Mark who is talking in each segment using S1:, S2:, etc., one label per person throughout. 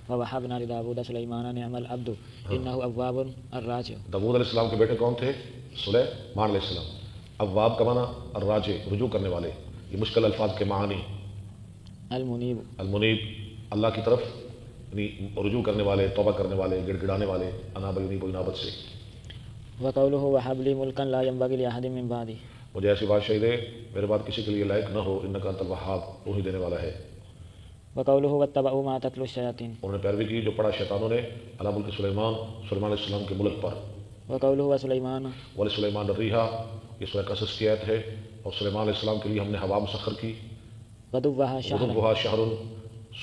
S1: ووهبنا لداود سليمان نعم العبد إنه أواب الراجع.
S2: داود علیہ السلام کے بیٹے کون تھے؟ سلیمان علیہ السلام. اواب کا معنی الراجع، رجوع کرنے والے. یہ مشکل الفاظ کے معانی.
S1: المنیب،
S2: المنیب اللہ کی طرف یعنی رجوع کرنے والے، توبہ کرنے والے، گڑ گڑانے والے. اناب ینیب انابت سے.
S1: وقوله وهب لي ملكا لا ينبغي لأحد من بعدي.
S2: مجھے ایسی بادشاہی دے میرے بعد کسی کے لیے لائق نہ ہو. انک انت الوہاب، وہی دینے والا ہے.
S1: وقوله واتبعوا ما تتلو الشياطين.
S2: انہوں نے پیروی کی جو پڑھا شیطانوں نے علی ملک سلیمان، سلیمان علیہ السلام کے ملک پر.
S1: وقوله وسليمان.
S2: ولسلیمان الریحا، یہ سورہ قصص کی آیت ہے. اور سلیمان علیہ السلام کے لیے ہم نے ہوا مسخر کی.
S1: غدوها شهر.
S2: غدوها شہر،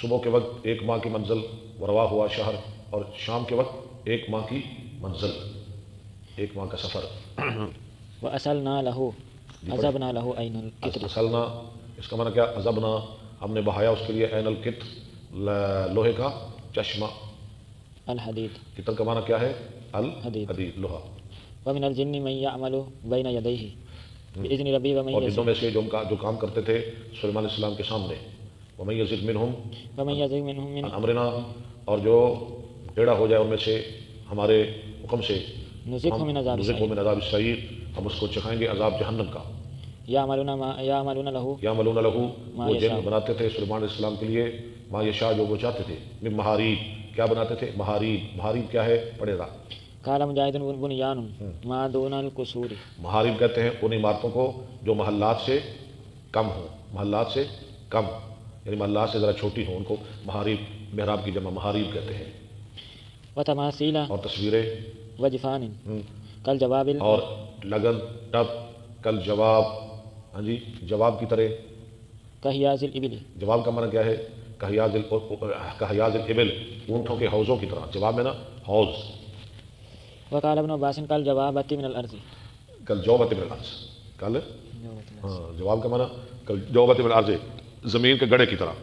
S2: صبح کے وقت 1 ماہ کی منزل. ورواحها شہر، اور شام کے وقت 1 ماہ کی منزل، 1 ماہ کا سفر.
S1: وأسلنا له عذبنا له عين القطر.
S2: اصلنا اس کا معنی کیا؟ عذبنا، ہم نے بہایا اس کے لیے عین القطر، لوہے کا چشمہ.
S1: الحديد.
S2: قطر کا معنی کیا ہے؟
S1: حدید.
S2: الحدید، لوہا.
S1: ومن الجن من يعمل بين يديه بإذن ربه ومن
S2: اور جنوں
S1: يزغ.
S2: میں سے جو کام کرتے تھے سلیمان علیہ السلام کے سامنے. ومن یزغ منہم
S1: ومن يزغ منهم من
S2: عن امرنا، اور جو ٹیڑھا ہو جائے ان میں سے ہمارے حکم سے،
S1: نذقه من عذاب
S2: نذقه من عذاب السعیر، ہم اس کو چکھائیں گے عذاب جہنم کا.
S1: يعملون له
S2: یعملون لہ،
S1: ما
S2: وہ جن
S1: یشاء.
S2: بناتے تھے سلیمان علیہ السلام کے لیے ما یشاء، جو وہ چاہتے تھے. من محاریب، کیا بناتے تھے؟ محاریب. محاریب کیا ہے؟ پڑھے گا.
S1: قال مجاهد بنيان ما دون القصور.
S2: محاریب کہتے ہیں ان عمارتوں کو جو محلات سے کم ہوں. محلات سے کم یعنی محلات سے ذرا چھوٹی ہوں، ان کو محاریب، محراب کی جمع محاریب کہتے ہیں.
S1: وتماثيل
S2: اور تصویریں
S1: وجفان كالجواب
S2: اور لگن ٹپ کل جواب، ہاں جی، جواب کی طرح.
S1: كهياز الإبل.
S2: جواب کا معنی کیا ہے؟ کہیاز الابل، اونٹوں کے حوضوں کی طرح. جواب میں نا حوض.
S1: وقال ابن عباس كالجوابة من الأرض.
S2: کل جوبت من الارض، کل ہاں جواب کا معنی کل جوبت من الارض، زمین کے گڑھے کی طرح.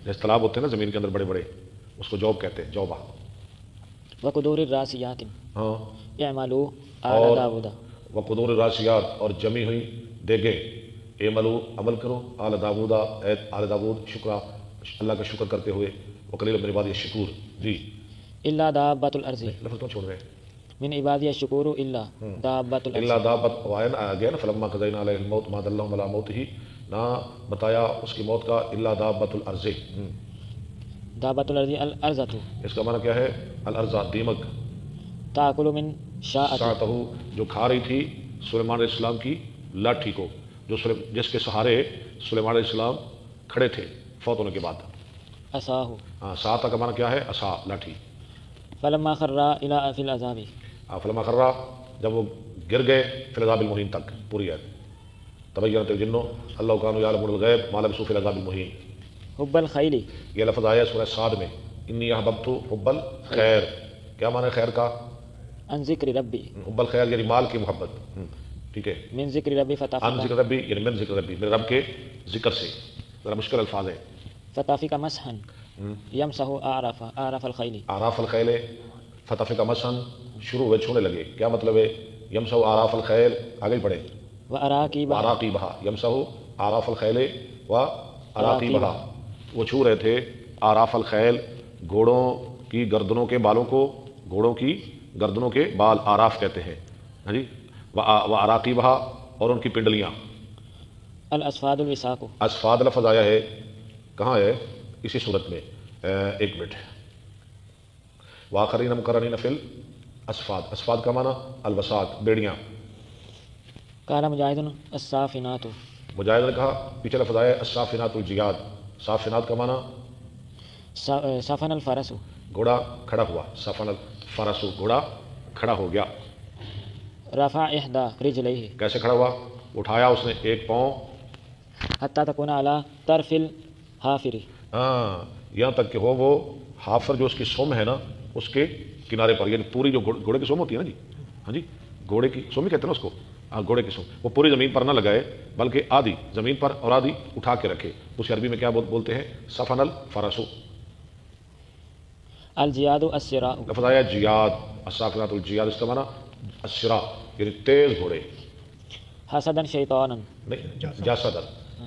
S2: جیسے تالاب ہوتے ہیں نا زمین کے اندر بڑے بڑے، اس کو جوب کہتے ہیں، جوبہ.
S1: وقدور الراسيات
S2: ہاں.
S1: اعملوا
S2: اور
S1: آل داود.
S2: وقدور الراسیات، اور جمی ہوئی دیگیں. اعملوا، عمل کرو. آل داود، آل داود، شکرا، اللہ کا شکر کرتے ہوئے. وقلیل من عبادی الشکور. جی
S1: إلا دابة الأرض.
S2: لفظ کیوں چھوڑ رہے ہیں؟
S1: من عبادي الشكور إلا دابة الأرض.
S2: اللہ دابت وائن آ گیا نا، فلما قضینا علیہ الموت ما دلهم علی موتہ، نہ بتایا اس کی موت کا الا دابت الارض.
S1: دابة الأرض الأرزة
S2: اس کا معنی کیا ہے؟ الارض، دیمک.
S1: تأكل من شاءته.
S2: ساتہو، جو کھا رہی تھی سلیمان علیہ السلام کی لاٹھی کو، جس کے سہارے سلیمان علیہ السلام کھڑے تھے فوت ہونے کے بعد.
S1: عصاه.
S2: ہاں، ساتہ کا معنی کیا ہے؟ عصا، لاٹھی.
S1: فلما خر إلى في العذاب.
S2: فلما خرا، جب وہ گر گئے فی العذاب المہین تک، پوری ہے. تبینت الجن اللہ کانوا یعلمون الغیب ما لبثوا فی العذاب المہین.
S1: حب الخيل.
S2: یہ لفظ آیا سورہ صاد میں، انی احببت حب الخیر. کیا معنی خیر کا؟
S1: عن ذکر ربی.
S2: حب الخیر یعنی مال کی محبت. ٹھیک ہے.
S1: من ذکر ربی
S2: عن
S1: فتافق.
S2: ذکر ربی یعنی من ذکر ربی، میرے رب کے ذکر سے. ذرا مشکل الفاظ ہیں.
S1: فتافق مسحا یمسح أعراف الخيل.
S2: اعراف الخیل، فتفق مسحا، شروع ہوئے چھونے لگے. کیا مطلب ہے؟ یمسح اعراف الخیل، آگے پڑھے.
S1: وأراكيبها.
S2: اراقیبہا، یمسح اعراف الخیل و اراقیبہا، وہ چھو رہے تھے اعراف الخیل، گھوڑوں کی گردنوں کے بالوں کو. گھوڑوں کی گردنوں کے بال اعراف کہتے ہیں. ہاں جی. و اراقیبہا، اور ان کی پنڈلیاں.
S1: الأصفاد الوساق.
S2: اسفاد لفظ آیا ہے، کہاں ہے؟ اسی صورت میں. ایک منٹ. وآخرین مقرنین فی الاسفاد، اسفاد کا معنی الوساق، بیڑیاں.
S1: قال مجاہد الصافنات.
S2: مجاہد نے کہا، پیچھے لفظ آیا ہے الصافنات الجیاد. صافنات کا معنی
S1: صفن الفرس.
S2: گھوڑا کھڑا ہوا. صفن الفرس، گھوڑا کھڑا ہو گیا.
S1: رفع إحدى رجليه.
S2: کیسے کھڑا ہوا؟ اٹھایا اس نے ایک پاؤں،
S1: حتى تكون على طرف الحافر.
S2: ہاں، یہاں تک کہ ہو وہ حافر، جو اس کی سم ہے نا، اس کے کنارے پر. یعنی پوری جو گھوڑے کی سم ہوتی ہے نا جی، ہاں جی، گھوڑے کی سم ہی کہتے ہیں نا اس کو. ہاں، گھوڑے کی سم وہ پوری زمین پر نہ لگائے، بلکہ آدھی زمین پر اور آدھی اٹھا کے رکھے. اسے عربی میں کیا بولتے ہیں؟ صفن الفرس.
S1: الجیاد السراء.
S2: لفظ آیا جیاد، الصافنات الجیاد، اس کا معنی السراء یعنی تیز گھوڑے.
S1: حسدا شیطانا.
S2: نہیں، جاسدا.